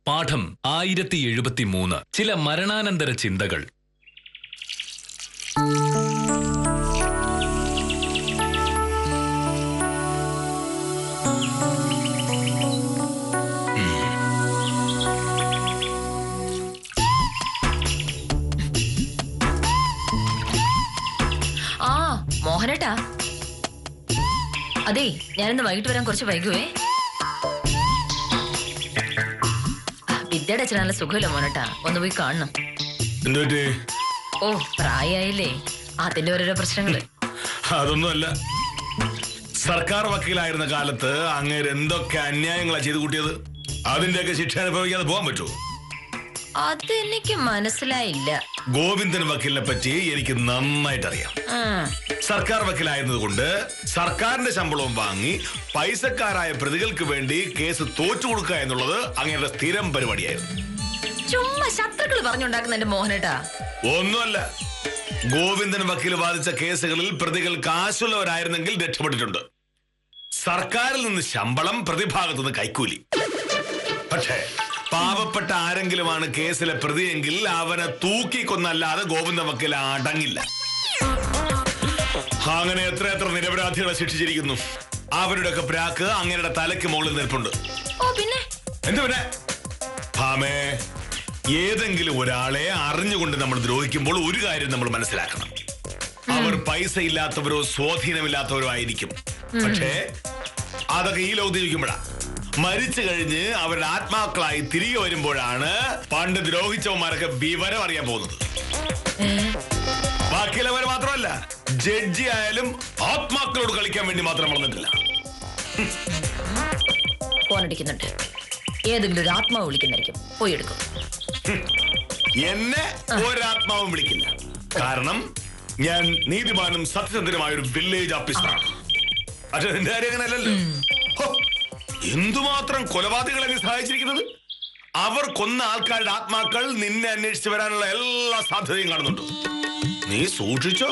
പാഠം 1073 ചില മരണാനന്തര ചിന്തകൾ. മോഹനേട്ടാ, അതെ, ഞാനിന്ന് വൈകിട്ട് വരാൻ കുറച്ച് വൈകുവേ. വിദ്യയുടെ അച്ഛൻ നല്ല സുഖമില്ല മോനേട്ടാ, ഒന്ന് പോയി കാണണം. ഓ, പ്രായായില്ലേ, അതിന്റെ ഓരോരോ പ്രശ്നങ്ങള്. അതൊന്നുമല്ല, സർക്കാർ വക്കീലായിരുന്ന കാലത്ത് അങ്ങേര് എന്തൊക്കെ അന്യായങ്ങളാ ചെയ്തു കൂട്ടിയത്. അതിന്റെയൊക്കെ ശിക്ഷ അനുഭവിക്കാതെ പോകാൻ പറ്റുമോ? അതെനിക്ക് മനസ്സിലായില്ല. ഗോവിന്ദൻ വക്കീലിനെ പറ്റി എനിക്ക് നന്നായിട്ട് അറിയാം. സർക്കാർ വക്കീലായിരുന്നത് കൊണ്ട് സർക്കാരിന്റെ ശമ്പളവും വാങ്ങി പൈസക്കാരായ പ്രതികൾക്ക് വേണ്ടി കേസ് തോറ്റു കൊടുക്കുക എന്നുള്ളത് അങ്ങയുടെ സ്ഥിരം പരിപാടിയായിരുന്നു. ചുമ്മാ ശത്രുക്കൾ പറഞ്ഞുണ്ടാക്കുന്ന എന്റെ മോഹനേട്ടാ. ഒന്നുമല്ല, ഗോവിന്ദൻ വക്കീൽ വാദിച്ച കേസുകളിൽ പ്രതികൾ കാശുള്ളവരായിരുന്നെങ്കിൽ രക്ഷപ്പെട്ടിട്ടുണ്ട്. സർക്കാരിൽ നിന്ന് ശമ്പളം, പ്രതിഭാഗത്തു നിന്ന് കൈക്കൂലി. പക്ഷേ പാവപ്പെട്ട ആരെങ്കിലുമാണ് കേസിലെ പ്രതിയെങ്കിൽ അവനെ തൂക്കിക്കൊന്നല്ലാതെ ഗോവിന്ദ വക്കീൽ അടങ്ങില്ല. അങ്ങനെ എത്ര നിരപരാധികളെ ശിക്ഷിച്ചിരിക്കുന്നു. അവരുടെയൊക്കെ പ്രാക്ക് അങ്ങയുടെ തലയ്ക്ക് മുകളിൽ നിൽപ്പുണ്ട്. എന്ത് പിന്നെ ഭാമേ, ഏതെങ്കിലും ഒരാളെ അറിഞ്ഞുകൊണ്ട് നമ്മൾ ദ്രോഹിക്കുമ്പോൾ ഒരു കാര്യം നമ്മൾ മനസ്സിലാക്കണം. അവർ പൈസ ഇല്ലാത്തവരോ സ്വാധീനമില്ലാത്തവരോ ആയിരിക്കും. പക്ഷേ അതൊക്കെ ഈ ലോകത്ത് ജീവിക്കുമ്പോഴാ. മരിച്ചു കഴിഞ്ഞ് അവരുടെ ആത്മാക്കളായി തിരികെ വരുമ്പോഴാണ് പണ്ട് ദ്രോഹിച്ചവന്മാരൊക്കെ വിവരം അറിയാൻ പോകുന്നത്. ബാക്കിയുള്ളവർ മാത്രമല്ല, ജഡ്ജി ആയാലും ആത്മാക്കളോട് കളിക്കാൻ വേണ്ടി മാത്രം വളർന്നിട്ടില്ല. ഫോണടിക്കുന്നുണ്ട്, ഏതെങ്കിലും ഒരു ആത്മാവ് വിളിക്കുന്നായിരിക്കും, പോയി എടുക്കും. എന്നെ ഒരാത്മാവും വിളിക്കില്ല. കാരണം ഞാൻ നീതിമാനും സത്യസന്ധനുമായ ഒരു വില്ലേജ് ഓഫീസറാണ്. പക്ഷെ നിന്റെ കാര്യം അങ്ങനെയല്ലല്ലോ. എന്തുമാത്രം കൊലപാതകളെ നീ സഹായിച്ചിരിക്കുന്നത്. അവർ കൊന്ന ആൾക്കാരുടെ ആത്മാക്കൾ നിന്നെ അന്വേഷിച്ച് വരാനുള്ള എല്ലാ സാധ്യതയും കാണുന്നുണ്ട്. നീ സൂക്ഷിച്ചോ.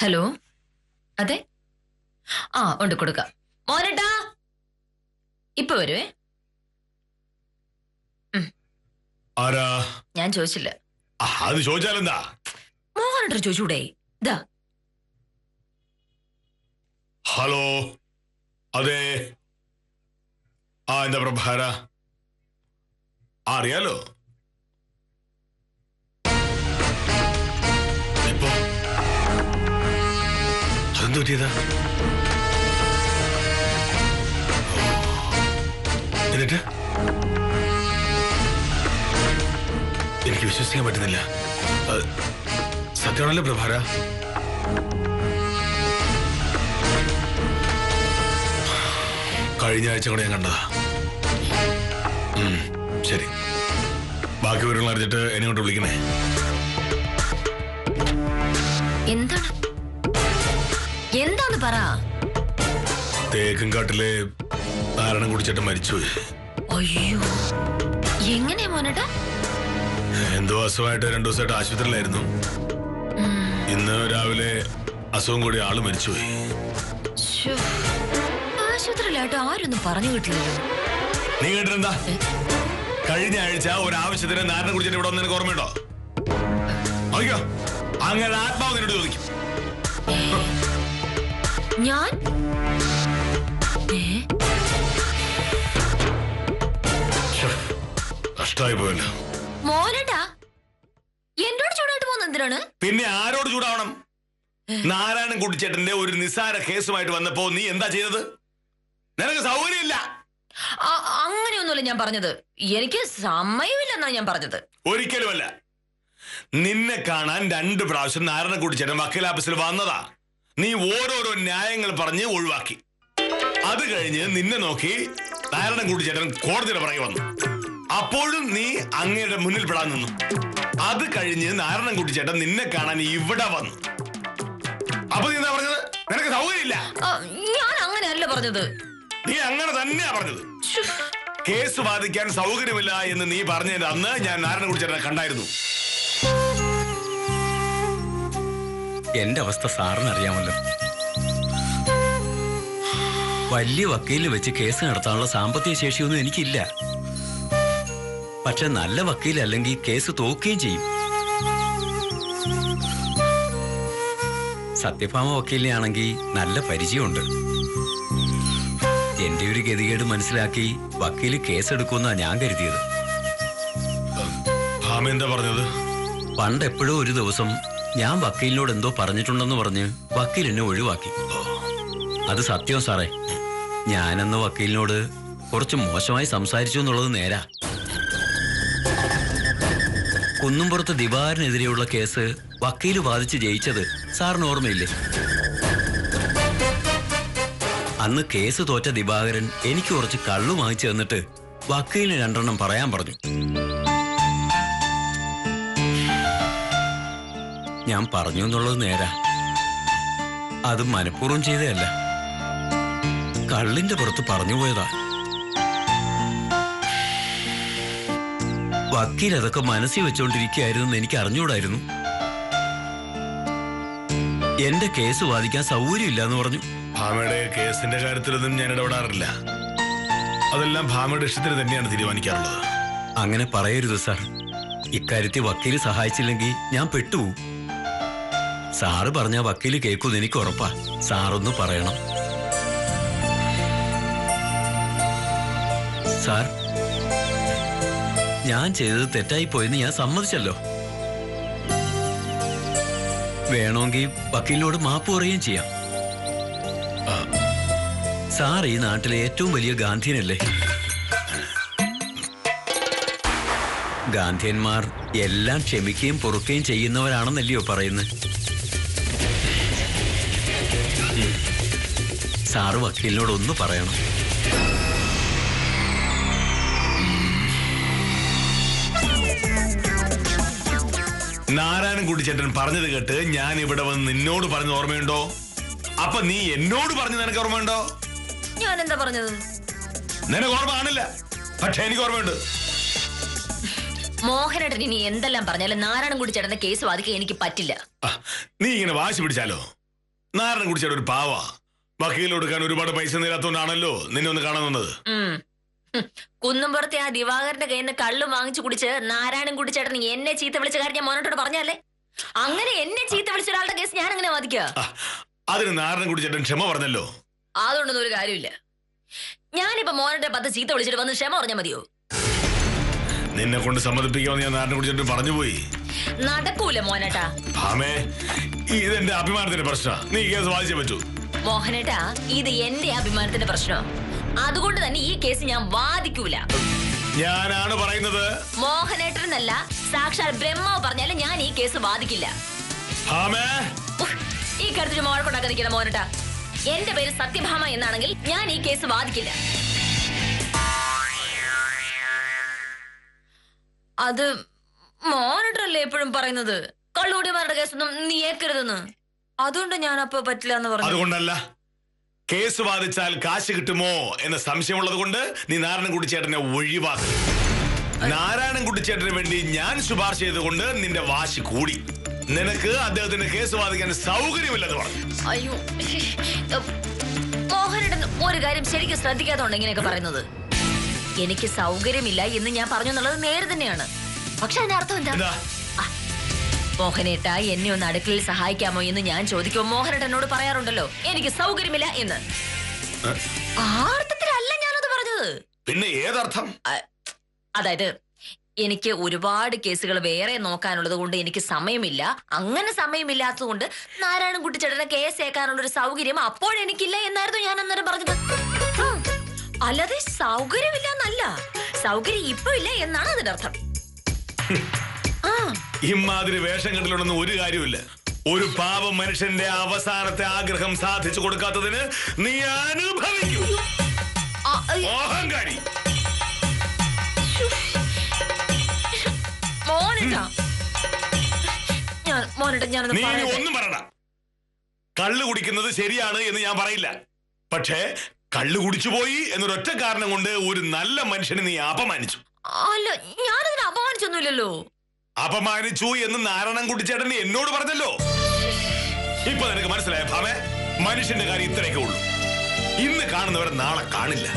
ഹലോ, അതെ, ഉണ്ട്, കൊടുക്കാം. മോനേട്ടാ ഇപ്പൊ വരുവേ. ആരാ? ഞാൻ ചോദിച്ചില്ല. അത് ചോദിച്ചാലെന്താ? മോഹനേട്ടൻ ചോദിച്ചൂടെ? ഇതാ. ഹലോ, അതെ, എന്താ പ്രഭാര? അറിയാലോ. ഇപ്പൊ അതെന്ത് പറ്റിയതാ? എന്നിട്ട് എനിക്ക് വിശ്വസിക്കാൻ പറ്റുന്നില്ല. സത്യമാണല്ലോ പ്രഭാര. കഴിഞ്ഞ ആഴ്ച കൂടെ ഞാൻ കണ്ടതാ. ശരി, ബാക്കി വിവരങ്ങൾ അറിഞ്ഞിട്ട് എന്നെ കൊണ്ട് വിളിക്കണേ. എന്താന്ന് പറ. തേക്കുംകാട്ടിലെ നാരണം കുടിച്ചിട്ട് മരിച്ചുപോയി. അയ്യോ, എങ്ങനെയാ മോനേട്ടാ? എന്തോ അസുഖമായിട്ട് 2 ദിവസമായിട്ട് ആശുപത്രിയിലായിരുന്നു. ഇന്ന് രാവിലെ അസുഖം കൂടി ആള് മരിച്ചുപോയി. ആശുപത്രിയിലായിട്ട് ആരൊന്നും പറഞ്ഞു കിട്ടില്ലല്ലോ. നീ കേട്ടിരുന്നാ? കഴിഞ്ഞ ആഴ്ച ഒരാവശ്യത്തിന് നാരണം കുടിച്ചിട്ട് ഇവിടെ വന്നതിന് ഓർമ്മയുണ്ടോ? അയ്യോ, അങ്ങനെ ആത്മാവ് നിന്നോട് ചോദിക്കും. ഞാൻ കഷ്ടായി പോയല്ലോ മോനേട്ടാ. എന്നോട് ചൂടായിട്ട് പോകുന്ന എന്തിനാണ്? പിന്നെ ആരോട് ചൂടാവണം? നാരായണൻ കുട്ടിച്ചേട്ടന്റെ ഒരു നിസ്സാര കേസുമായിട്ട് വന്നപ്പോ നീ എന്താ ചെയ്തത്? നിനക്ക് സൗകര്യമില്ല. അങ്ങനെയൊന്നുമല്ല ഞാൻ പറഞ്ഞത്. എനിക്ക് സമയമില്ലെന്നാണ് ഞാൻ പറഞ്ഞത്. ഒരിക്കലുമല്ല. നിന്നെ കാണാൻ 2 പ്രാവശ്യം നാരായണൻ കുട്ടിച്ചേട്ടൻ വക്കീൽ ഓഫീസിൽ വന്നതാ. നീ ഓരോരോ ന്യായങ്ങൾ പറഞ്ഞ് ഒഴിവാക്കി. അത് കഴിഞ്ഞ് നിന്നെ നോക്കി നാരായണൻ കുട്ടിച്ചേട്ടൻ കോടതിയുടെ പുറകെ വന്നു. അപ്പോഴും നീ അങ്ങയുടെ മുന്നിൽ പെടാൻ നിന്നു. അത് കഴിഞ്ഞ് നാരായണൻ കുട്ടിച്ചേട്ടൻ നിന്നെ കാണാൻ ഇവിടെ വന്നു. അപ്പൊ നീ എന്താ പറഞ്ഞത്? നിനക്ക് സൗകര്യമില്ല. ഞാൻ അങ്ങനെയല്ല പറഞ്ഞത്. നീ അങ്ങനെ തന്നെയാ പറഞ്ഞത്. കേസ് വാദിക്കാൻ സൗകര്യമില്ല എന്ന് നീ പറഞ്ഞതിന്റെ അന്ന് ഞാൻ നാരായണൻകുട്ടി കണ്ടായിരുന്നു. എന്റെ അവസ്ഥ സാറിന് അറിയാമല്ലോ. വലിയ വക്കീലിന് വെച്ച് കേസ് നടത്താനുള്ള സാമ്പത്തിക ശേഷിയൊന്നും എനിക്കില്ല. പക്ഷെ നല്ല വക്കീലല്ലെങ്കിൽ കേസ് തോക്കുകയും ചെയ്യും. സത്യഭാമ വക്കീലിനെ ആണെങ്കിൽ നല്ല പരിചയമുണ്ട്. എന്റെ ഒരു ഗതികേട് മനസ്സിലാക്കി വക്കീല് കേസെടുക്കുമെന്നാ ഞാൻ കരുതിയത്. എന്താ പറഞ്ഞത്? പണ്ട് എപ്പോഴോ ഒരു ദിവസം ഞാൻ വക്കീലിനോട് എന്തോ പറഞ്ഞിട്ടുണ്ടെന്ന് പറഞ്ഞ് വക്കീൽ എന്നെ ഒഴിവാക്കി. അത് സത്യം സാറേ. ഞാനെന്ന് വക്കീലിനോട് കുറച്ച് മോശമായി സംസാരിച്ചു എന്നുള്ളത് നേരാ. കുന്നുംപുറത്ത് ദിവാകരനെതിരെയുള്ള കേസ് വക്കീല് വാദിച്ച് ജയിച്ചത് സാറിന് ഓർമ്മയില്ലേ? അന്ന് കേസ് തോറ്റ ദിവാകരൻ എനിക്ക് കുറച്ച് കള്ളു വാങ്ങിച്ചു തന്നിട്ട് വക്കീലിന് 2 എണ്ണം പറയാൻ പറഞ്ഞു. ഞാൻ പറഞ്ഞു എന്നുള്ളത് നേരാ. അത് മനഃപൂർവ്വം ചെയ്തതല്ല, കള്ളിന്റെ പുറത്ത് പറഞ്ഞു പോയതാ. വക്കീൽ അതൊക്കെ മനസ്സിൽ വെച്ചോണ്ടിരിക്കുകയായിരുന്നു എനിക്ക് അറിഞ്ഞുകൂടായിരുന്നു. എന്റെ കേസ് വാദിക്കാൻ സൗകര്യമില്ല എന്ന് പറഞ്ഞു. ഭാമയുടെ കേസിന്റെ കാര്യത്തിലൊന്നും ഞാൻ ഇടപെടാറില്ല. അതെല്ലാം ഭാമയുടെ ഇഷ്ടത്തിന് തന്നെയാണ് തീരുമാനിക്കാറുള്ളത്. അങ്ങനെ പറയരുത് സാർ. ഇക്കാര്യത്തിൽ വക്കീല് സഹായിച്ചില്ലെങ്കിൽ ഞാൻ പെട്ടുപോകും. സാറ് പറഞ്ഞ വക്കീല് കേൾക്കുമെന്ന് എനിക്ക് ഉറപ്പാ. സാറൊന്ന് പറയണം സാർ. ഞാൻ ചെയ്തത് തെറ്റായി പോയെന്ന് ഞാൻ സമ്മതിച്ചല്ലോ. വേണമെങ്കിൽ വക്കീലിനോട് മാപ്പ് പറയുകയും ചെയ്യാം. സാർ ഈ നാട്ടിലെ ഏറ്റവും വലിയ ഗാന്ധിയനല്ലേ? ഗാന്ധിയന്മാർ എല്ലാം ക്ഷമിക്കുകയും പൊറുക്കുകയും ചെയ്യുന്നവരാണെന്നല്ലയോ പറയുന്നത്? സാറ് വക്കീലിനോട് ഒന്ന് പറയണം. നാരായണൻകുട്ടി ചേട്ടൻ പറഞ്ഞത് കേട്ട് ഞാൻ ഇവിടെ വന്ന് നിന്നോട് പറഞ്ഞ ഓർമ്മയുണ്ടോ? അപ്പൊ നീ എന്നോട് പറഞ്ഞത് നിനക്ക് ഓർമ്മയുണ്ടോ? ഞാൻ എന്താ പറഞ്ഞത്? നിനക്ക് ഓർമ്മ കാണില്ല, പക്ഷെ എനിക്ക് ഓർമ്മയുണ്ട്. മോഹനേട്ടൻ ഇനി എന്തെല്ലാം പറഞ്ഞാലും നാരായണൻകുട്ടി ചേട്ടന്റെ കേസ് വാദിക്കാൻ എനിക്ക് പറ്റില്ല. നീ ഇങ്ങനെ വാശി പിടിച്ചാലോ? നാരായണൻകുട്ടി ചേട്ടൻ ഒരു പാവാ. വക്കീൽ കൊടുക്കാൻ ഒരുപാട് പൈസ നേരാത്തോണ്ടാണല്ലോ നിന്നെ ഒന്ന് കാണാൻ വന്നത്. കുന്നുംപുറത്തെ ആ ദിവാകരന്റെ കയ്യിൽ നിന്ന് കള്ളു വാങ്ങിച്ചു കുടിച്ച് നാരായണൻകുട്ടി ചേട്ടൻ എന്നെ ചീത്ത വിളിച്ച കാര്യം ഞാൻ മോനോട്ടോട് പറഞ്ഞല്ലേ? അങ്ങനെ എന്നെ ചീത്ത വിളിച്ച ഒരാളുടെ കേസ് ഞാൻ അങ്ങനെ വാദിക്കുക? അതിന് നാരായണൻകുട്ടി ചേട്ടൻ ക്ഷമ പറഞ്ഞല്ലോ. അതുകൊണ്ടൊന്നും ഒരു കാര്യമില്ല. ഞാനിപ്പോ മോനോട്ടെ 10 ചീത്ത വിളിച്ചിട്ട് വന്ന് ക്ഷമ പറഞ്ഞാൽ മതിയോ? നിന്നെ കൊണ്ട് സമ്മതിപ്പിക്കാമെന്ന് ഞാൻ നാരായണൻകുട്ടി ചേട്ടൻ പറഞ്ഞുപോയി. നടക്കൂല മോനേട്ടാ. ഭാമേ, ഇതെന്റെ അഭിമാനത്തിന്റെ പ്രശ്നം. നീ കേസ് വാദിച്ചേ പറ്റൂ. മോഹനേട്ടാ, ഇത് എന്റെ അഭിമാനത്തിന്റെ പ്രശ്നം. അതുകൊണ്ട് തന്നെ ഈ കേസ് ഞാൻ വാദിക്കൂല. ഞാനാണ് പറയുന്നത്. മോഹനേട്ടനെന്നല്ല, സാക്ഷാൽ ബ്രഹ്മാവ് പറഞ്ഞാലും ഞാൻ ഈ കേസ് വാദിക്കില്ല. ഈ കാര്യത്തിൽ മോഴക്കൊണ്ടാക്കാൻ നിൽക്കുന്ന മോനേട്ടാ. എന്റെ പേര് സത്യഭാമ എന്നാണെങ്കിൽ ഞാൻ ഈ കേസ് വാദിക്കില്ല. അത് മോനേട്ടല്ലേ എപ്പോഴും പറയുന്നത് കള്ളുകൂടിയമാരുടെ കേസൊന്നും നീ ഏക്കരുതെന്ന്. അതുകൊണ്ട് ഞാൻ അപ്പൊ പറ്റില്ല എന്ന് പറഞ്ഞു. അതുകൊണ്ടല്ല, കേസ് വാദിച്ചാൽ കാശ് കിട്ടുമോ എന്ന സംശയമുള്ളത് കൊണ്ട് നീ നാരായണൻകുട്ടി ചേട്ടനെ ഒഴിവാക്കി. നാരായണൻകുട്ടി ചേട്ടന് വേണ്ടി ഞാൻ ശുപാർശ ചെയ്തുകൊണ്ട് നിന്റെ വാശി കൂടി. നിനക്ക് അദ്ദേഹത്തിന് കേസ് വാദിക്കാൻ സൗകര്യമില്ലെന്ന് പറഞ്ഞു. അയ്യോ, മോഹനേട്ടൻ ഒരു കാര്യം ശരിക്കും ശ്രദ്ധിക്കാത്തോണ്ട് ഇങ്ങനെയൊക്കെ പറയുന്നത്. എനിക്ക് സൗകര്യമില്ല എന്ന് ഞാൻ പറഞ്ഞു എന്നുള്ളത് നേരെ തന്നെയാണ്. പക്ഷെ അതിന്റെ അർത്ഥം എന്താ? മോഹനേട്ട, എന്നെ ഒന്ന് അടുക്കളയിൽ സഹായിക്കാമോ എന്ന് ഞാൻ ചോദിക്കുമ്പോൾ മോഹനേട്ടനോട് പറയാറുണ്ടല്ലോ എനിക്ക് സൗകര്യമില്ല എന്ന്. ആ അർത്ഥത്തിലല്ല ഞാനത് പറഞ്ഞത്. പിന്നെ ഏതർത്ഥം? അതായത് എനിക്ക് ഒരുപാട് കേസുകൾ വേറെ നോക്കാനുള്ളത് കൊണ്ട് എനിക്ക് സമയമില്ല. അങ്ങനെ സമയമില്ലാത്തത് കൊണ്ട് നാരായണൻകുട്ടി ചേട്ടനെ കേസ് ഏക്കാനുള്ള ഒരു സൗകര്യം അപ്പോഴെനിക്കില്ല എന്നായിരുന്നു ഞാൻ അന്നേരം പറഞ്ഞത്. അല്ലാതെ സൗകര്യമില്ല എന്നല്ല, സൗകര്യം ഇപ്പൊ ഇല്ല എന്നാണ് അതിന്റെ അർത്ഥം. ഇമാതിരി വേഷം കെട്ടലൊന്നും ഒരു കാര്യമില്ല. ഒരു പാവം മനുഷ്യന്റെ അവസാനത്തെ ആഗ്രഹം സാധിച്ചു കൊടുക്കാത്തതിന് നീ അനുഭവിക്കൂ. അഹങ്കാരി. നീ ഒന്നും പറയണ്ട. കള്ളു കുടിക്കുന്നത് ശരിയാണ് എന്ന് ഞാൻ പറയില്ല. പക്ഷേ കള്ളു കുടിച്ചുപോയി എന്നൊരൊറ്റ കാരണം കൊണ്ട് ഒരു നല്ല മനുഷ്യനെ നീ അപമാനിച്ചു. അല്ല, ഞാനതിനെ അപമാനിച്ചൊന്നുമില്ലല്ലോ. അപമാനിച്ചു എന്ന് നാരായണൻകുട്ടി ചേട്ടൻ എന്നോട് പറഞ്ഞല്ലോ. ഇപ്പൊ നിനക്ക് മനസ്സിലായ ഭാമേ, മനുഷ്യന്റെ കാര്യം ഇത്രയൊക്കെ ഉള്ളൂ. ഇന്ന് കാണുന്നവരെ നാളെ കാണില്ല.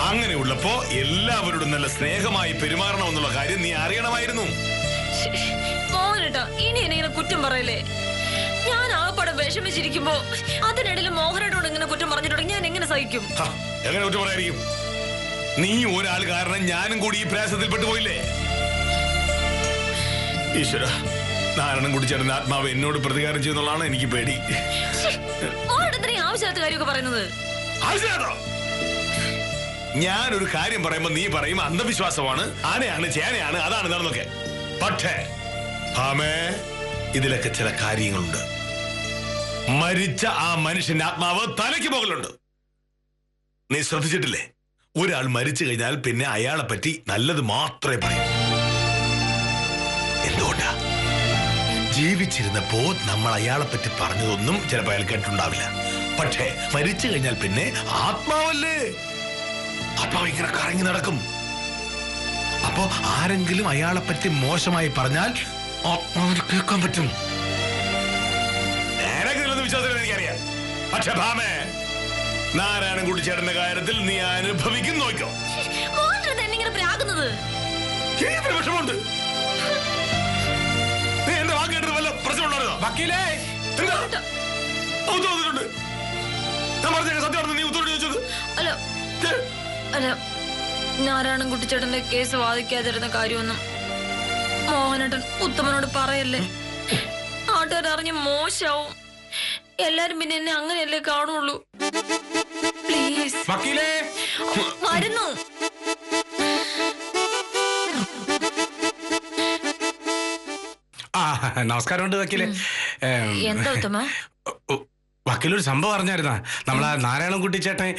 അങ്ങനെയുള്ളപ്പോ എല്ലാവരോടും നല്ല സ്നേഹമായി പെരുമാറണമെന്നുള്ള കാര്യം നീ അറിയണമായിരുന്നു. മോഹനേട്ടാ, ഇനി എന്നെ ഇങ്ങനെ കുറ്റം പറയല്ലേ. ഞാൻ ആകപ്പാടെ വിഷമിച്ചിരിക്കുമ്പോ അതിനിടയിൽ മോഹനേട്ടോട് ഇങ്ങനെ കുറ്റം പറഞ്ഞിട്ടുണ്ടെങ്കിൽ ഞാൻ എങ്ങനെ സഹിക്കും? എങ്ങനെ കുറ്റം പറയായിരിക്കും? നീ ഒരാൾ കാരണം ഞാനും കൂടി ഈ പ്രയാസത്തിൽ പെട്ടുപോയില്ലേ? ഈശ്വര, നാരായണൻകുട്ടി ചേട്ടന്റെ ആത്മാവ് എന്നോട് പ്രതികാരം ചെയ്യുന്നുള്ളതാണ് എനിക്ക് പേടി. ആവശ്യമില്ലാത്ത കാര്യമൊക്കെ പറയുന്നത്. ഞാനൊരു കാര്യം പറയുമ്പോ നീ പറയും അന്ധവിശ്വാസമാണ്, ആനയാണ്, ചേനയാണ്, അതാണ് ഇതാണെന്നൊക്കെ. പക്ഷേ ഭാമേ, ഇതിലൊക്കെ ചില കാര്യങ്ങളുണ്ട്. മരിച്ച ആ മനുഷ്യന്റെ ആത്മാവ് തലയ്ക്ക് മുകളിലുണ്ട്. നീ ശ്രദ്ധിച്ചിട്ടില്ലേ? ഒരാൾ മരിച്ചു കഴിഞ്ഞാൽ പിന്നെ അയാളെ പറ്റി നല്ലത് മാത്രമേ പറയൂ. എന്തുകൊണ്ടാ? ജീവിച്ചിരുന്നപ്പോ നമ്മൾ അയാളെ പറ്റി പറഞ്ഞതൊന്നും ചിലപ്പോൾ അയാൾ കേട്ടിട്ടുണ്ടാവില്ല. പക്ഷേ മരിച്ചു കഴിഞ്ഞാൽ പിന്നെ ആത്മാവല്ലേ, ആത്മാവ് ഇങ്ങനെ കറങ്ങി നടക്കും. അപ്പോ ആരെങ്കിലും അയാളെ പറ്റി മോശമായി പറഞ്ഞാൽ ആത്മാവിന് കേൾക്കാൻ പറ്റും. വിശ്വാസം എനിക്കറിയാം. പക്ഷെ ഭാമേ, നാരായണൻകുട്ടി ചേട്ടന്റെ കാര്യത്തിൽ നീ അനുഭവിക്കും. നോക്കോ, വിഷമുണ്ട്. നീ എന്റെ വാക്ക് കേട്ടിട്ട് വല്ല പ്രശ്നമുണ്ടായിരുന്നോ? വക്കീലേ, ഞാൻ പറഞ്ഞ സത്യമാണ് നീ ഉത്തരവ് ചോദിച്ചത്. അല്ല, നാരായണൻകുട്ടി ചേട്ടന്റെ കേസ് വാദിക്കാതിരുന്ന കാര്യമൊന്നും മോഹനേട്ടൻ ഉത്തമനോട് പറയല്ലേ. നാട്ടുകാരറിഞ്ഞ് മോശാവും. എല്ലാരും പിന്നെ എന്നെ അങ്ങനെയല്ലേ കാണുള്ളൂ. പ്ലീസ് വക്കീലേ, വരുന്നു. നമസ്കാരമുണ്ട് വക്കീലെ. എന്താ ഉത്തമ? വക്കീലൊരു സംഭവം അറിഞ്ഞായിരുന്നാ? നമ്മളാ നാരായണൻകുട്ടി ചേട്ടൻ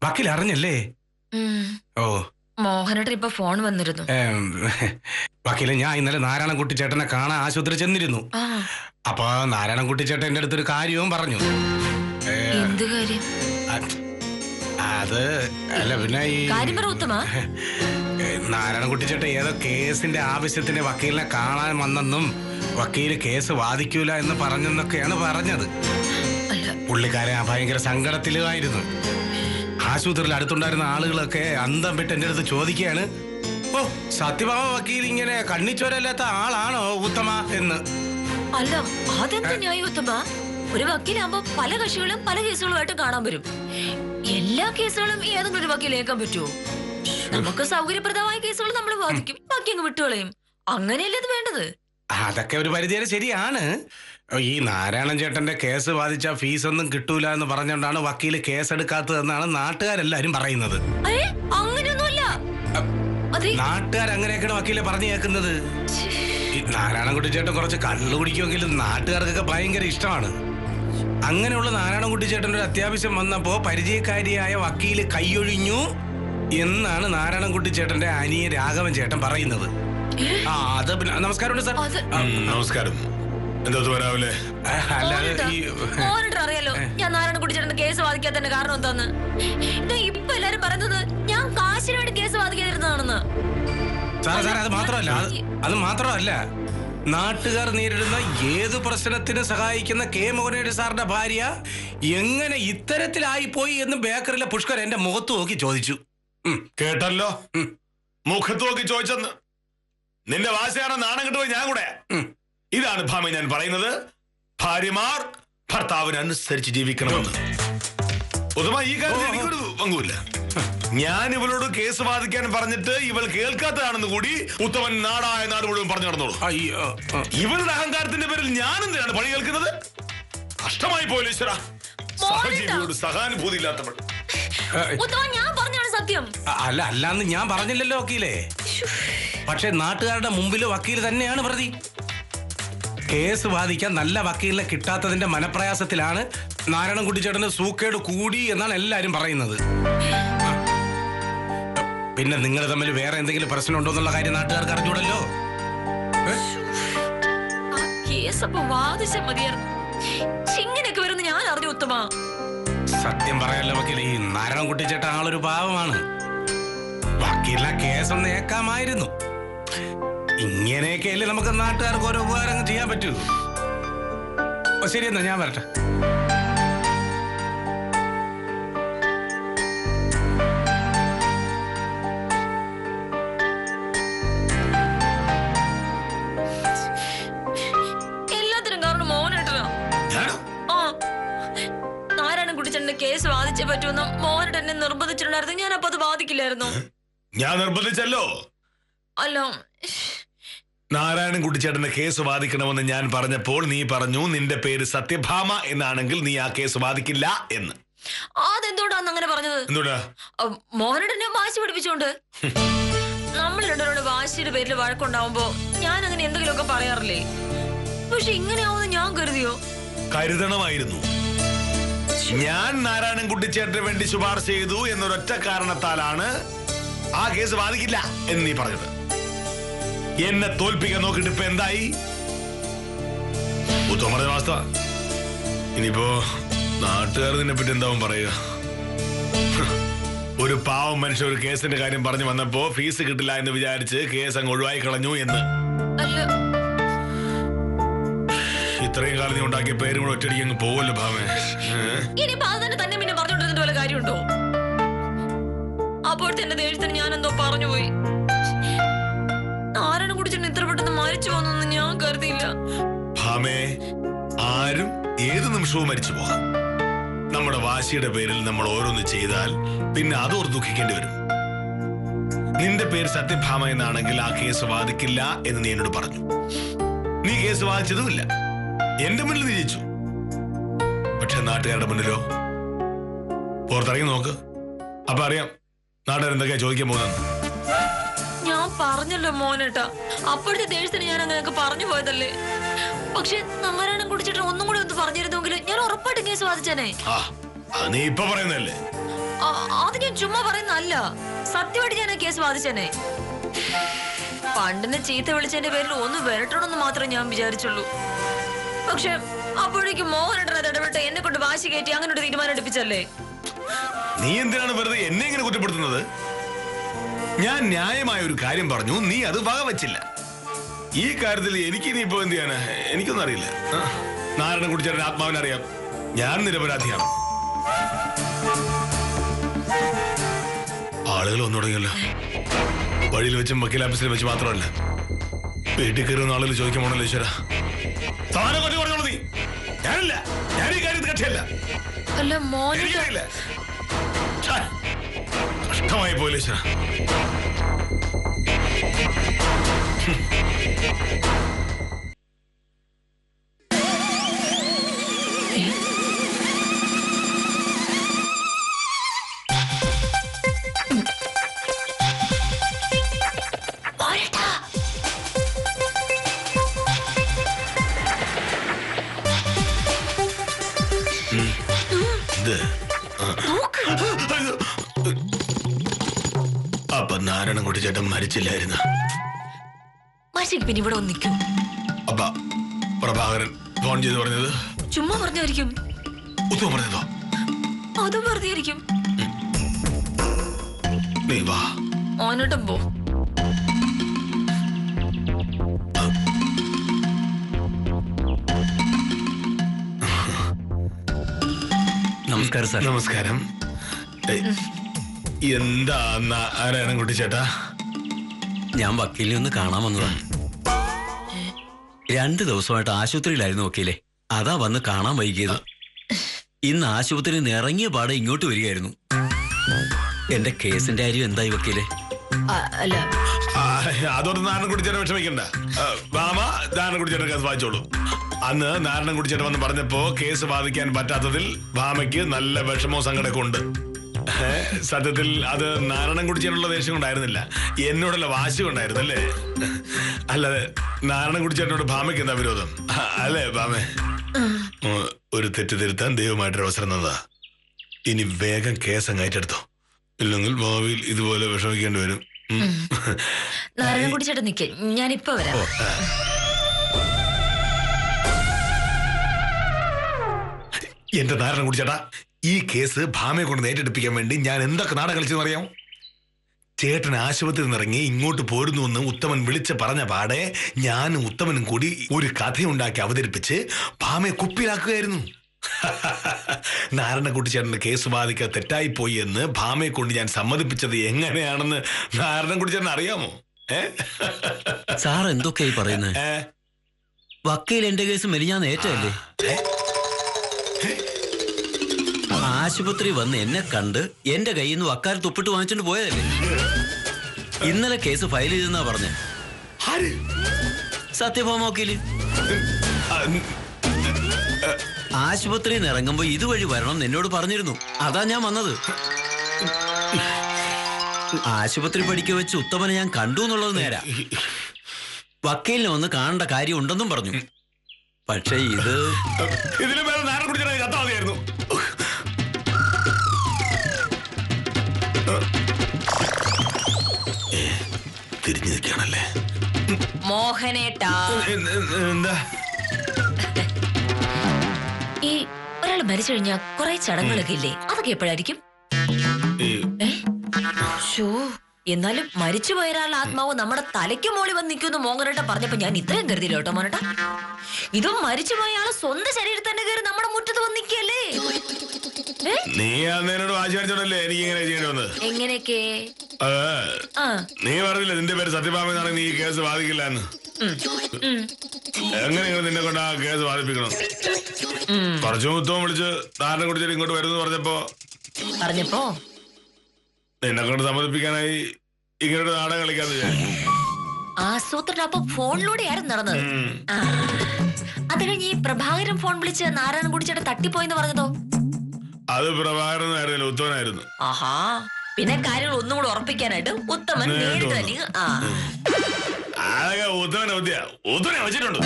വക്കീൽ അറിഞ്ഞല്ലേ? ഓ, മോഹനേട്ടൻ ഇപ്പൊ ഫോൺ വന്നിരുന്നു. വക്കീലെ, ഞാൻ ഇന്നലെ നാരായണൻകുട്ടി ചേട്ടനെ കാണാൻ ആശുപത്രി ചെന്നിരുന്നു. അപ്പൊ നാരായണൻകുട്ടി ചേട്ടൻ എന്റെ അടുത്തൊരു കാര്യവും പറഞ്ഞു. എന്ത് കാര്യം? അത് അല്ല, പിന്നെ ഈ നാരായണൻകുട്ടി ചേട്ടൻ ഏതോ കേസിന്റെ ആവശ്യത്തിന് വക്കീലിനെ കാണാൻ വന്നെന്നും വക്കീല് കേസ് വാദിക്കൂല എന്ന് പറഞ്ഞെന്നൊക്കെയാണ് പറഞ്ഞത്. പുള്ളിക്കാരൻ ഭയങ്കര സങ്കടത്തിലുമായിരുന്നു. ആശുപത്രിയിൽ അടുത്തുണ്ടായിരുന്ന ആളുകളൊക്കെ അന്തം വിട്ട് എന്റെ അടുത്ത് ചോദിക്കുകയാണ്, ഓ, സത്യഭാമ വക്കീൽ ഇങ്ങനെ കണ്ണിച്ചോരല്ലാത്ത ആളാണോ ഉത്തമ എന്ന്. അല്ല, അതെന്താ ന്യായം ഉത്തമ? ഒരു വക്കീലാകുമ്പോ പല കക്ഷികളും പല കേസുകളുമായിട്ട് കാണാൻ വരും. എല്ലാ കേസുകളും ഏതെങ്കിലും ഒരു വക്കീൽ ഏൽക്കാൻ പറ്റുമോ? നമുക്ക് സൗകര്യപ്രദമായ കേസുകൾ നമ്മൾ വാദിക്കും, ബാക്കി അങ്ങ് വിട്ടുകളയും. അങ്ങനെയല്ലേ ഇത് വേണ്ടത്? അതൊക്കെ ഒരു പരിധിവരെ ശരിയാണ്. ഈ നാരായണൻ ചേട്ടന്റെ കേസ് വാദിച്ച ഫീസ് ഒന്നും കിട്ടൂല എന്ന് പറഞ്ഞുകൊണ്ടാണ് വക്കീല് കേസെടുക്കാത്തതെന്നാണ് നാട്ടുകാരെല്ലാരും പറയുന്നത്. അങ്ങനെയൊന്നുമില്ല. നാട്ടുകാരങ്ങനെയൊക്കെയാണ് വക്കീലെ പറഞ്ഞു കേൾക്കുന്നത്. ഈ നാരായണൻകുട്ടി ചേട്ടൻ കുറച്ച് കള്ളു കുടിക്കുമെങ്കിലും നാട്ടുകാർക്കൊക്കെ ഭയങ്കര ഇഷ്ടമാണ്. അങ്ങനെയുള്ള നാരായണൻകുട്ടി ചേട്ടൻ്റെ ഒരു അത്യാവശ്യം വന്നപ്പോ പരിചയക്കാരിയായ വക്കീല് കൈയൊഴിഞ്ഞു എന്നാണ് നാരായണൻകുട്ടി ചേട്ടന്റെ അനിയൻ രാഘവൻ ചേട്ടൻ പറയുന്നത്. അത് നമസ്കാരമുണ്ട് സാർ. നമസ്കാരം. രാവിലെ അറിയാലോ ഞാൻ നാരായണൻകുട്ടി ചേട്ടന്റെ കേസ് വാദിക്കാത്തതിന്റെ കാരണം എന്താന്ന്. ഇപ്പൊ എല്ലാരും പറയുന്നത് ഞാൻ കാശിന് വേണ്ടി കേസ് വാദിക്കാതിരുന്നതാണെന്ന്. സാറേ, അത് മാത്രമല്ല നാട്ടുകാർ നേരിടുന്ന ഏതു പ്രശ്നത്തിന് സഹായിക്കുന്ന കെ മോഹനേരി സാറിന്റെ ഭാര്യ എങ്ങനെ ഇത്തരത്തിലായി പോയി എന്ന് ബേക്കറിലെ പുഷ്കർ എന്റെ മുഖത്ത് നോക്കി ചോദിച്ചു. കേട്ടല്ലോ, മുഖത്ത് നോക്കി ചോദിച്ചെന്ന്. നിന്റെ വാശിയാണ് നാണം കിട്ടുപോയി ഞാൻ കൂടെ. ഇതാണ് ഭാമ ഞാൻ പറയുന്നത്. ഭാര്യമാർ ഭർത്താവിനനുസരിച്ച് ജീവിക്കണമെന്ന്. പൊതുവാ ഈ കാര്യത്തിൽ എനിക്കൊരു പങ്കുമില്ല. ഞാൻ ഇവളോട് കേസ് വാദിക്കാൻ പറഞ്ഞിട്ട് ഇവൾ കേൾക്കാത്തതാണെന്ന് കൂടി ഉത്തമൻ നാടായ നാട് മുഴുവൻ പറഞ്ഞു നടന്നോളൂ. ഇവളുടെ അഹങ്കാരത്തിന്റെ പേരിൽ ഞാൻ എന്തിനാണ് പണി കേൾക്കുന്നത്? കഷ്ടമായി പോയില്ല ഈശ്വര. സഹജീവിയോട് സഹാനുഭൂതി ഇല്ലാത്തവൾ. അല്ലാന്ന് ഞാൻ പറഞ്ഞില്ലല്ലോ വക്കീലേ. പക്ഷെ നാട്ടുകാരുടെ മുമ്പിൽ വക്കീൽ തന്നെയാണ് പ്രതി. കേസ് വാദിക്കാൻ നല്ല വക്കീലിനെ കിട്ടാത്തതിന്റെ മനപ്രയാസത്തിലാണ് നാരായണൻകുട്ടി ചേട്ടന് സൂക്കേട് കൂടി എന്നാണ് എല്ലാരും പറയുന്നത്. പിന്നെ നിങ്ങൾ തമ്മിൽ വേറെ എന്തെങ്കിലും പ്രശ്നമുണ്ടോ എന്നുള്ള കാര്യം നാട്ടുകാർക്ക് അറിഞ്ഞൂടല്ലോ. ഇങ്ങനെയൊക്കെ വരുന്ന ഞാൻ അറിഞ്ഞു ഉത്തമ. സത്യം പറയാലോ വക്കീൽ, ഈ നാരായണൻകുട്ടി ചേട്ടൻ ആളൊരു പാവമാണ്. വക്കീലിനെ കേസൊന്ന് ഏക്കാമായിരുന്നു. ഇങ്ങനെയൊക്കെയല്ലേ നമുക്ക് നാട്ടുകാർക്ക് ഓരോ ഉപകാരങ്ങൾ ചെയ്യാൻ പറ്റൂ. ശരി എന്നാ ഞാൻ വരട്ടെ. എല്ലാത്തിനും കാരണം മോഹനേട്ടനാ. നാരായണൻകുട്ടിച്ചേട്ടന്റെ കേസ് വാദിച്ചേ പറ്റുമെന്ന് മോഹനേട്ടൻ എന്നെ നിർബന്ധിച്ചിട്ടുണ്ടായിരുന്നു. ഞാൻ അപ്പൊ അത് വാദിക്കില്ലായിരുന്നു. ഞാൻ നിർബന്ധിച്ചല്ലോ. അല്ല, നാരായണൻകുട്ടിച്ചേട്ടന്റെ കേസ് വാദിക്കണമെന്ന് ഞാൻ പറഞ്ഞപ്പോൾ നീ പറഞ്ഞു നിന്റെ പേര് സത്യഭാമ എന്നാണെങ്കിൽ നീ ആ കേസ് വാദിക്കില്ല എന്ന്. അതെന്തോടാന്ന് അങ്ങനെ പറഞ്ഞത്? എന്തുകൊണ്ടാ? മോഹനേട്ടനെ വാശി പിടിപ്പിച്ചോണ്ട്. നമ്മൾ രണ്ടോട് വാശിയുടെ പേരിൽ വഴക്കുണ്ടാവുമ്പോ ഞാൻ അങ്ങനെ എന്തെങ്കിലുമൊക്കെ പറയാറില്ലേ? പക്ഷെ ഇങ്ങനെയാവുന്ന ഞാൻ കരുതിയോ? കരുതണമായിരുന്നു. ഞാൻ നാരായണൻകുട്ടിച്ചേട്ടന് വേണ്ടി ശുപാർശ ചെയ്തു എന്നൊരൊറ്റ കാരണത്താലാണ് ആ കേസ് വാദിക്കില്ല എന്ന് നീ പറഞ്ഞത്. എന്നെ തോൽപ്പിക്കാൻ നോക്കിട്ട് ഇപ്പൊ എന്തായി? പറഞ്ഞ വാസ്തവ. ഇനിയിപ്പോ നാട്ടുകാർ നിന്നെ പറ്റി എന്താവും പറയുക? ഒരു പാവം മനുഷ്യൻ ഒരു കേസിന്റെ കാര്യം പറഞ്ഞു വന്നപ്പോ ഫീസ് കിട്ടില്ല എന്ന് വിചാരിച്ച് കേസ് അങ്ങ് ഒഴിവായി കളഞ്ഞു എന്ന്. ഇത്രയും കാലം നീ ഉണ്ടാക്കിയ പേരും കൂടെ ഒറ്റയടിക്ക് അങ്ങ് പോവല്ലോ ഭാമേ. തന്നെ പിന്നെ പറഞ്ഞോണ്ടിരുന്നിട്ട് വല്ല കാര്യമുണ്ടോ? അപ്പോഴത്തെ എന്റെ ദേഷ്യത്തിന് ഞാൻ എന്തോ പറഞ്ഞുപോയി. നാരായണൻകുട്ടിച്ചേട്ടൻ ഇത്ര പെട്ടെന്ന് മരിച്ചു പോകുന്നൊന്നും ഞാൻ കരുതിയില്ല. ഭാമേ, ആരും ഏത് നിമിഷവും മരിച്ചു പോകാം. നമ്മുടെ വാശിയുടെ പേരിൽ നമ്മൾ ഓരോന്ന് ചെയ്താൽ പിന്നെ അതോർ ദുഃഖിക്കേണ്ടി വരും. നിന്റെ പേര് സത്യഭാമ എന്നാണെങ്കിൽ ആ കേസ് വാദിക്കില്ല എന്ന് നീ എന്നോട് പറഞ്ഞു. നീ കേസ് വാദിച്ചതുമില്ല. എന്റെ മുന്നിൽ നീ ജയിച്ചു. പക്ഷെ നാട്ടുകാരുടെ മുന്നിലോ? പുറത്തിറങ്ങി നോക്ക്, അപ്പൊ അറിയാം നാട്ടുകാർ എന്തൊക്കെയാ ചോദിക്കാൻ പോകുന്നത്. ഞാൻ പറഞ്ഞല്ലോ മോനേട്ടാ, അപ്പോഴത്തെ ദേഷ്യത്തിന് ഞാൻ അങ്ങനെയൊക്കെ പറഞ്ഞു പോയതല്ലേ. പക്ഷെ നാരായണൻകുട്ടിച്ചേട്ടൻ ഒന്നും കൂടി ഒന്ന് പറഞ്ഞിരുന്നെങ്കിൽ ഞാൻ ഉറപ്പായിട്ടും കേസ് വാദിച്ചേനെ. നീ ഇപ്പൊ പറയുന്നല്ലേ? അത് ഞാൻ ചുമ്മാ പറയുന്നല്ല, സത്യമായിട്ട് ഞാൻ ആ കേസ് വാദിച്ചേനെ. പണ്ടിനെ ചീത്ത വിളിച്ചതിന്റെ പേരിൽ ഒന്ന് വരട്ടണമെന്ന് മാത്രമേ ഞാൻ വിചാരിച്ചുള്ളൂ. പക്ഷെ അപ്പോഴേക്കും മോഹനേട്ടൻ അത് ഇടപെട്ട് എന്നെ കൊണ്ട് വാശി കയറ്റി അങ്ങനെ ഒരു തീരുമാനം എടുപ്പിച്ചല്ലേ. നീ എന്തിനാണ് വെറുതെ എന്നെ ഇങ്ങനെ കുറ്റപ്പെടുത്തുന്നത്? ഞാൻ ന്യായമായ ഒരു കാര്യം പറഞ്ഞു, നീ അത് വകവച്ചില്ല. ഈ കാര്യത്തിൽ എനിക്ക് ഇനിയിപ്പോ എന്ത് ചെയ്യാന് എനിക്കൊന്നും അറിയില്ല. നാരായണൻകുട്ടിച്ചേട്ടന്റെ ആത്മാവിനറിയാം ഞാൻ നിരപരാധിയാണ്. ആളുകൾ ഒന്നു തുടങ്ങിയല്ലോ. വഴിയിൽ വെച്ചും വക്കീൽ ഓഫീസിൽ വെച്ച് മാത്രമല്ല, വീട്ടിൽ കയറുന്ന ആളുകൾ ചോദിക്കാൻ പോണല്ലോ. ഈശ്വര, താനെ കൊച്ചു പറഞ്ഞോളൂ. നീ ഞാനില്ല, ഞാൻ ഈ കാര്യത്തിൽ കക്ഷിയല്ല. കഷ്ടമായി പോയില്ല ഈശ്വര. അപ്പൊ നാരായണൻകുട്ടിച്ചേട്ടൻ മരിച്ചില്ലായിരുന്നു. പിന്നെ ഇവിടെ നിൽക്കും. അപ്പ പ്രഭാകരൻ ഫോൺ ചെയ്ത് പറഞ്ഞത് ചുമ്മാ പറഞ്ഞായിരിക്കും. ഉത്തമ പറഞ്ഞതോ? അതും വെറുതെയായിരിക്കും. നീ വാ, ഓനോട്ടും പോ. നമസ്കാരം സാർ. നമസ്കാരം. എന്താ നാരായണൻകുട്ടിച്ചേട്ടാ? ഞാൻ വക്കീലിനെ ഒന്ന് കാണാൻ വന്നതാണ്. 2 ദിവസമായിട്ട് ആശുപത്രിയിലായിരുന്നു വക്കീലെ. അതാ വന്ന് കാണാൻ വൈകിയത്. ഇന്ന് ആശുപത്രിയിൽ നിന്ന് ഇറങ്ങിയ പാടെ ഇങ്ങോട്ട് വരികയായിരുന്നു. എന്റെ കേസിന്റെ കാര്യം എന്തായി വക്കീലെ? അതോട് നാരായണൻകുട്ടിച്ചേട്ടൻ വിഷമിക്കണ്ട. മാമ നാരായണൻകുട്ടിച്ചേട്ടൻ കേസ് വായിച്ചോളൂ. അന്ന് നാരായണൻകുട്ടിച്ചേട്ടൻ വന്ന് പറഞ്ഞപ്പോ കേസ് വാദിക്കാൻ പറ്റാത്തതിൽ ഭാമയ്ക്ക് നല്ല വിഷമവും സങ്കടമൊക്കെ ഉണ്ട്. സത്യത്തിൽ അത് നാരായണൻകുട്ടിച്ചേട്ടനുള്ള ദേഷ്യം കൊണ്ടായിരുന്നില്ല, എന്നോടുള്ള വാശി കൊണ്ടായിരുന്നല്ലേ. അല്ലാതെ നാരായണൻകുട്ടിച്ചേട്ടനോട് ഭാമയ്ക്ക് എന്താ വിരോധം? അല്ലേ ഭാമേ? ഒരു തെറ്റ് തിരുത്താൻ ദൈവമായിട്ടൊരു അവസരം തന്നതാ. ഇനി വേഗം കേസ് അങ്ങ് ഏറ്റെടുത്തോ, ഇല്ലെങ്കിൽ ഭാവിയിൽ ഇതുപോലെ വിഷമിക്കേണ്ടി വരും. നാരായണൻകുട്ടിച്ചേട്ടൻ നിൽക്കേ, ഞാനിപ്പോ വരാം. എന്റെ നാരായണൻകുട്ടിച്ചേട്ടാ, ഈ കേസ് ഭാമയെ കൊണ്ട് ഏറ്റെടുപ്പിക്കാൻ വേണ്ടി ഞാൻ എന്തൊക്കെ നാടകം കളിച്ചെന്ന് അറിയാമോ? ചേട്ടൻ ആശുപത്രിയിൽ നിന്നിറങ്ങി ഇങ്ങോട്ട് പോരുന്നു എന്ന് ഉത്തമൻ വിളിച്ച് പറഞ്ഞ പാടെ ഞാനും ഉത്തമനും കൂടി ഒരു കഥയുണ്ടാക്കി അവതരിപ്പിച്ച് ഭാമയെ കുപ്പിയിലാക്കുകയായിരുന്നു. നാരായണൻകുട്ടിച്ചേട്ടന്റെ കേസ് ബാധിക്കാൻ തെറ്റായിപ്പോയി എന്ന് ഭാമയെ കൊണ്ട് ഞാൻ സമ്മതിപ്പിച്ചത് എങ്ങനെയാണെന്ന് നാരായണൻകുട്ടിച്ചേട്ടൻ അറിയാമോ? സാർ എന്തൊക്കെയായി പറയുന്നത്? വക്കീൽ എന്റെ കേസ് മെലിഞ്ഞാൻ ഏറ്റല്ലേ? ആശുപത്രി വന്ന് എന്നെ കണ്ട് എന്റെ കയ്യിൽ നിന്ന് വക്കാലത്ത് ഒപ്പിട്ട് വാങ്ങിച്ചോണ്ട് പോയതല്ലേ? ഇന്നലെ കേസ് ഫയൽ ചെയ്തെന്നാ പറഞ്ഞേ. സത്യഭാമ വക്കീല് ആശുപത്രിയിൽ നിന്ന് ഇറങ്ങുമ്പോ ഇതുവഴി വരണം എന്നോട് പറഞ്ഞിരുന്നു. അതാ ഞാൻ വന്നത്. ആശുപത്രി പഠിക്ക വെച്ച് ഉത്തമനെ ഞാൻ കണ്ടു എന്നുള്ളത് നേരാ. വക്കീലിനെ വന്ന് കാണേണ്ട കാര്യം ഉണ്ടെന്നും പറഞ്ഞു. പക്ഷെ ഇത് തിരിഞ്ഞു നിൽക്കുകയാണല്ലേ മോഹനേട്ടാ. എന്താ ഈ ഒരാൾ മരിച്ചു കഴിഞ്ഞാൽ കുറെ ചടങ്ങുകളൊക്കെ ഇല്ലേ? അതൊക്കെ എപ്പോഴായിരിക്കും? എന്നാലും മരിച്ചുപോയ ഒരാളുടെ ആത്മാവ് നമ്മുടെ തലയ്ക്ക് മോളി വന്ന് നിൽക്കുമെന്ന് മോഹനേട്ട പറഞ്ഞപ്പോ ഞാൻ ഇത്രയും കരുതിയില്ല കേട്ടോ മോനേട്ടാ. ഇതും മരിച്ചുപോയ ആള് സ്വന്തം ശരീരത്തിൽ തന്നെ കയറി നമ്മുടെ മുറ്റത്ത് വന്ന് നിൽക്കല്ലേ? നീ അന്നേരോട് വാശി കാണിച്ചോണ്ടല്ലേ എനിക്ക് ഇങ്ങനെ ചെയ്യേണ്ടി വന്നത്. എങ്ങനെയൊക്കെ? നീ പറഞ്ഞില്ല നിന്റെ പേര് സത്യഭാമ എന്നാണെങ്കിൽ നീ ഈ കേസ് ബാധിക്കില്ല എന്ന്. എങ്ങനെയെങ്കിലും നിന്നെ കൊണ്ട് ആ കേസ് ബാധിപ്പിക്കണം. കുറച്ചു മുത്തവും വിളിച്ച് നാരനെ കുടിച്ചിട്ട് ഇങ്ങോട്ട് വരുന്നു പറഞ്ഞപ്പോ നിന്നെ കൊണ്ട് സമ്മതിപ്പിക്കാനായി ഇങ്ങനൊരു നാടകം കളിക്കാന്ന് വിചാരിച്ചു. ആസൂത്രണം അപ്പൊ ഫോണിലൂടെ ആരും നടന്നത്. അത് കഴിഞ്ഞ് ഈ പ്രഭാകരൻ ഫോൺ വിളിച്ച് നാരായണൻ കുടിച്ചിട്ട് തട്ടിപ്പോയെന്ന് പറഞ്ഞതോ? അത് പ്രഭാകരനായിരുന്നില്ല, ഉത്തമനായിരുന്നു. ആഹാ, പിന്നെ കാര്യങ്ങൾ ഒന്നും കൂടെ ഉറപ്പിക്കാനായിട്ട് ഉത്തമൻ നേരിട്ട് അതൊക്കെ ഉത്തമനെ വെച്ചിട്ടുണ്ട്.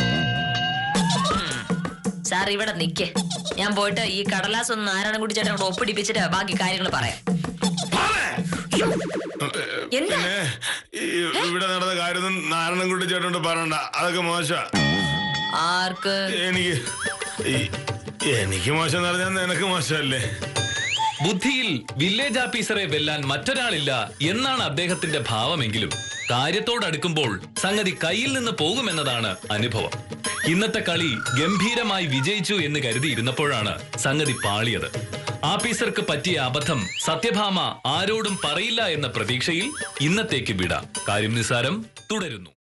സാർ ഇവിടെ നിക്ക്, ഞാൻ പോയിട്ട് ഈ കടലാസ് ഒന്ന് നാരായണൻ കുടിച്ചേട്ടനോട് ഒപ്പിടിപ്പിച്ചിട്ട് ബാക്കി കാര്യങ്ങൾ പറയാം. ഇവിടെ നടന്ന കാര്യം നാരായണൻകുട്ടി ചേട്ടനോട് പറയണ്ട, അതൊക്കെ മോശ. ആർക്ക്? എനിക്ക് മോശം പറഞ്ഞാൽ നിനക്ക് മോശമല്ലേ? ബുദ്ധിയിൽ വില്ലേജ് ഓഫീസറെ വെല്ലാൻ മറ്റൊരാളില്ല എന്നാണ് അദ്ദേഹത്തിന്റെ ഭാവമെങ്കിലും കാര്യത്തോടടുക്കുമ്പോൾ സംഗതി കയ്യിൽ നിന്ന് പോകുമെന്നതാണ് അനുഭവം. ഇന്നത്തെ കളി ഗംഭീരമായി വിജയിച്ചു എന്ന് കരുതിയിരുന്നപ്പോഴാണ് സംഗതി പാളിയത്. ആഫീസർക്ക് പറ്റിയ അബദ്ധം സത്യഭാമ ആരോടും പറയില്ല എന്ന പ്രതീക്ഷയിൽ ഇന്നത്തേക്ക് വിടാം. കാര്യം നിസ്സാരം തുടരുന്നു.